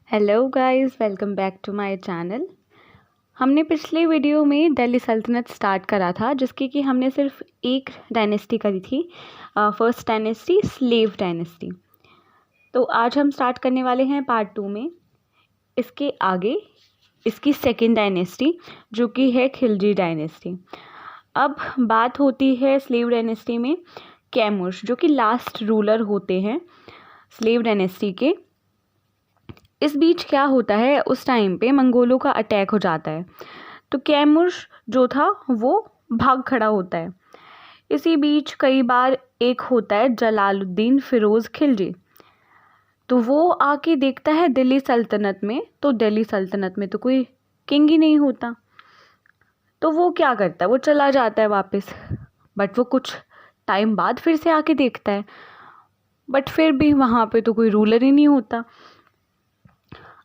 Hello guys, welcome back to my channel. हमने पिछले video में दिल्ली सल्तनत स्टार्ट करा था, जिसकी कि हमने सिर्फ एक डायनेस्टी करी थी, फर्स्ट डायनेस्टी स्लेव डायनेस्टी। तो आज हम स्टार्ट करने वाले हैं पार्ट 2 में इसके आगे इसकी सेकंड डायनेस्टी, जो कि है खिलजी डायनेस्टी। अब बात होती है स्लेव डायनेस्टी में कैमूर, जो कि लास्ट रूलर होते हैं स्लेव डायनेस्टी के। इस बीच क्या होता है, उस टाइम पे मंगोलों का अटैक हो जाता है, तो कैमूर जो था वो भाग खड़ा होता है। इसी बीच कई बार एक होता है जलालुद्दीन फिरोज़ खिलजी, तो वो आके देखता है दिल्ली सल्तनत में, तो दिल्ली सल्तनत में तो कोई किंग ही नहीं होता। तो वो क्या करता है, वो चला जाता है वापस। बट वो कुछ टाइम बाद फिर से आके देखता है, बट फिर भी वहाँ पे तो कोई रूलर ही नहीं होता।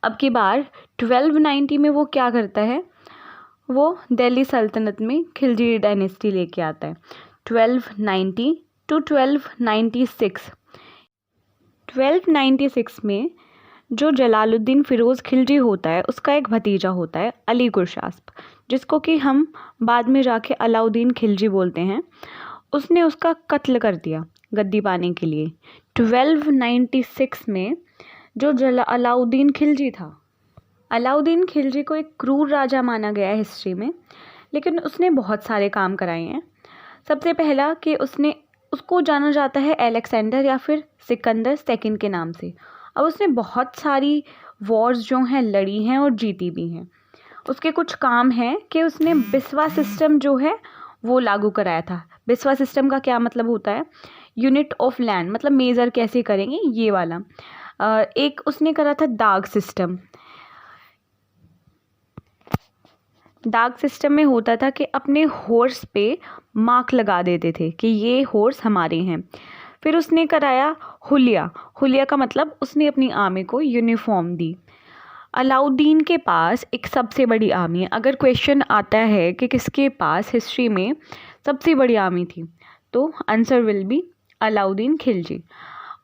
अब की बार 1290 में वो क्या करता है, वो दिल्ली सल्तनत में खिलजी डायनेस्टी लेके आता है। 1290 टू 1296। 1296 में जो जलालुद्दीन फिरोज़ खिलजी होता है, उसका एक भतीजा होता है अली गुरशास्प, जिसको कि हम बाद में जाके अलाउद्दीन खिलजी बोलते हैं। उसने उसका कत्ल कर दिया गद्दी पाने के लिए। 1296 में जो अलाउद्दीन खिलजी था, अलाउद्दीन खिलजी को एक क्रूर राजा माना गया है हिस्ट्री में, लेकिन उसने बहुत सारे काम कराए हैं। सबसे पहला कि उसको जाना जाता है अलेक्जेंडर या फिर सिकंदर सेकंड के नाम से। अब उसने बहुत सारी वॉर्स जो हैं लड़ी हैं और जीती भी हैं। उसके कुछ काम हैं कि उसने बिस्वा सिस्टम जो है वो लागू कराया था। बिस्वा सिस्टम का क्या मतलब होता है, यूनिट ऑफ लैंड, मतलब मेज़र कैसे करेंगे ये वाला। एक उसने करा था दाग सिस्टम। दाग सिस्टम में होता था कि अपने हॉर्स पे मार्क लगा देते थे कि ये हॉर्स हमारे हैं। फिर उसने कराया हुलिया। हुलिया का मतलब उसने अपनी आर्मी को यूनिफॉर्म दी। अलाउद्दीन के पास एक सबसे बड़ी आर्मी है। अगर क्वेश्चन आता है कि किसके पास हिस्ट्री में सबसे बड़ी आर्मी थी, तो answer will be Alauddin Khilji.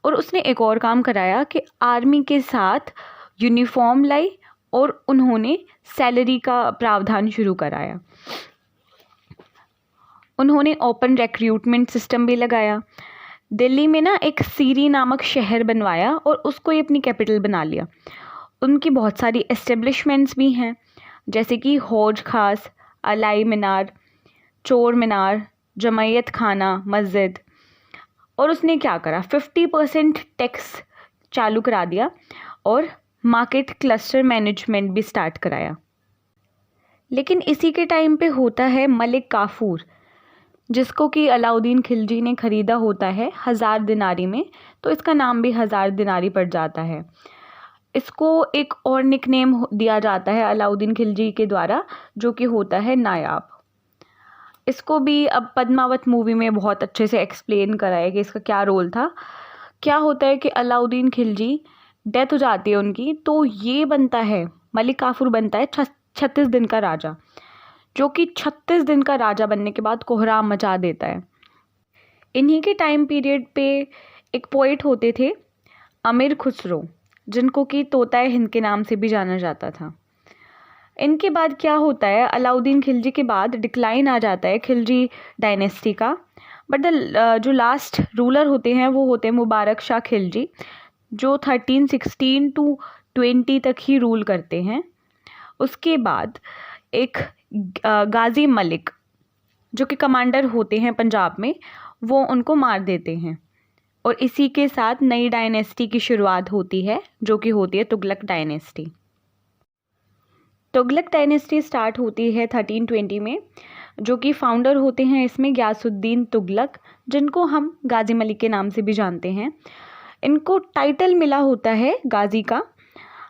और उसने एक और काम कराया कि आर्मी के साथ यूनिफॉर्म लाई और उन्होंने सैलरी का प्रावधान शुरू कराया। उन्होंने ओपन रिक्रूटमेंट सिस्टम भी लगाया। दिल्ली में ना एक सीरी नामक शहर बनवाया और उसको ही अपनी कैपिटल बना लिया। उनकी बहुत सारी एस्टेब्लिशमेंट्स भी हैं, जैसे कि हौज खास, अलाई मीनार, चोर मीनार, जमैयत खाना, मस्जिद। और उसने क्या करा, 50% टैक्स चालू करा दिया और मार्केट क्लस्टर मैनेजमेंट भी स्टार्ट कराया। लेकिन इसी के टाइम पे होता है मलिक काफूर, जिसको कि अलाउद्दीन खिलजी ने ख़रीदा होता है 1000 दिनारी में, तो इसका नाम भी 1000 दिनारी पड़ जाता है। इसको एक और निकनेम दिया जाता है अलाउद्दीन खिलजी के द्वारा, जो कि होता है नायाब। इसको भी अब पद्मावत मूवी में बहुत अच्छे से एक्सप्लेन करा है कि इसका क्या रोल था। क्या होता है कि अलाउद्दीन खिलजी डेथ हो जाती है उनकी, तो ये बनता है, मलिक काफूर बनता है 36 दिन का राजा, जो कि 36 दिन का राजा बनने के बाद कोहराम मचा देता है। इन्हीं के टाइम पीरियड पे एक पोइट होते थे अमीर खुसरो, जिनको कि तोताए हिंद के नाम से भी जाना जाता था। इनके बाद क्या होता है, अलाउद्दीन खिलजी के बाद डिक्लाइन आ जाता है खिलजी डायनेस्टी का। बट जो लास्ट रूलर होते हैं वो होते हैं मुबारक शाह खिलजी, जो 1316 टू 20 तक ही रूल करते हैं। उसके बाद एक गाजी मलिक, जो कि कमांडर होते हैं पंजाब में, वो उनको मार देते हैं। और इसी के साथ नई डायनेस्टी की शुरुआत होती है, जो कि होती है Tughlaq dynasty. Tughlaq dynasty start होती है 1320 में, जो कि फाउंडर होते हैं इसमें गयासुद्दीन तुगलक, जिनको हम गाजी मलिक के नाम से भी जानते हैं। इनको टाइटल मिला होता है गाजी का।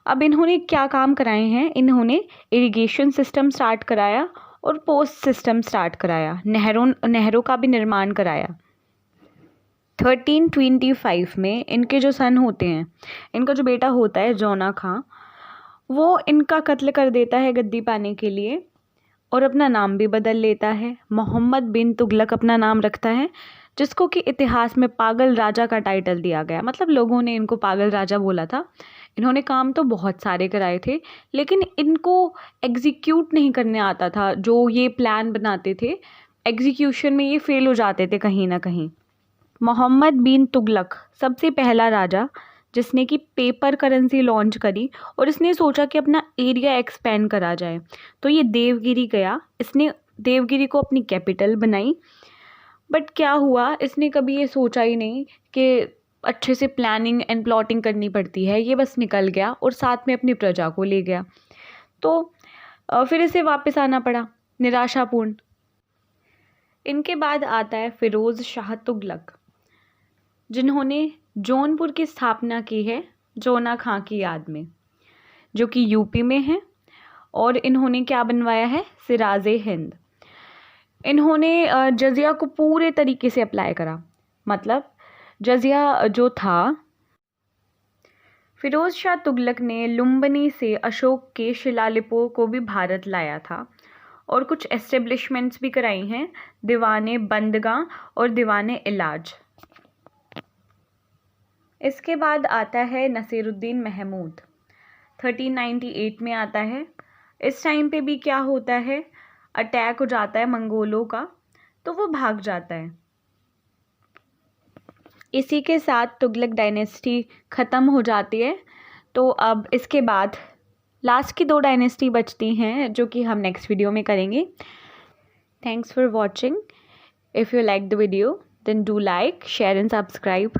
अब इन्होंने क्या काम कराए हैं, इन्होंने इरिगेशन सिस्टम स्टार्ट कराया और पोस्ट सिस्टम स्टार्ट कराया, नहरों का भी निर्माण कराया। 1325 में इनके जो सन होते हैं, इनका जो बेटा होता है जोना खां, वो इनका कत्ल कर देता है गद्दी पाने के लिए और अपना नाम भी बदल लेता है। मोहम्मद बिन तुगलक अपना नाम रखता है, जिसको कि इतिहास में पागल राजा का टाइटल दिया गया। मतलब लोगों ने इनको पागल राजा बोला था, इन्होंने काम तो बहुत सारे कराए थे, लेकिन इनको एग्जीक्यूट नहीं करने आता था। जो ये प्लान बनाते थे, एग्जीक्यूशन में ये फेल हो जाते थे कहीं ना कहीं। मोहम्मद बिन तुगलक सबसे पहला राजा जिसने कि पेपर करेंसी लॉन्च करी, और इसने सोचा कि अपना एरिया एक्सपेंड करा जाए। तो ये देवगिरी गया, इसने देवगिरी को अपनी कैपिटल बनाई। बट क्या हुआ, इसने कभी ये सोचा ही नहीं कि अच्छे से प्लानिंग एंड प्लॉटिंग करनी पड़ती है। ये बस निकल गया और साथ में अपनी प्रजा को ले गया। तो फिर इसे वापस आना पड़ा, निराशापूर्ण। इनके बाद आता है फिरोज़ शाह तुगलक, जिन्होंने जौनपुर की स्थापना की है जोना खां की याद में, जो कि यूपी में है। और इन्होंने क्या बनवाया है, सिराजे हिंद। इन्होंने जजिया को पूरे तरीके से अप्लाई करा। मतलब जजिया जो था, फिरोज़ शाह तुगलक ने लुम्बिनी से अशोक के शिलालेपों को भी भारत लाया था, और कुछ एस्टेब्लिशमेंट्स भी कराई हैं, दीवाने बंदगां और दीवाने इलाज। इसके बाद आता है नसीरुद्दीन महमूद, 1398 में आता है। इस टाइम पे भी क्या होता है, अटैक हो जाता है मंगोलों का, तो वो भाग जाता है। इसी के साथ तुगलक डायनेस्टी ख़त्म हो जाती है। तो अब इसके बाद लास्ट की 2 डायनेस्टी बचती हैं, जो कि हम नेक्स्ट वीडियो में करेंगे। Thanks for watching. If you like the video then do like, share and subscribe.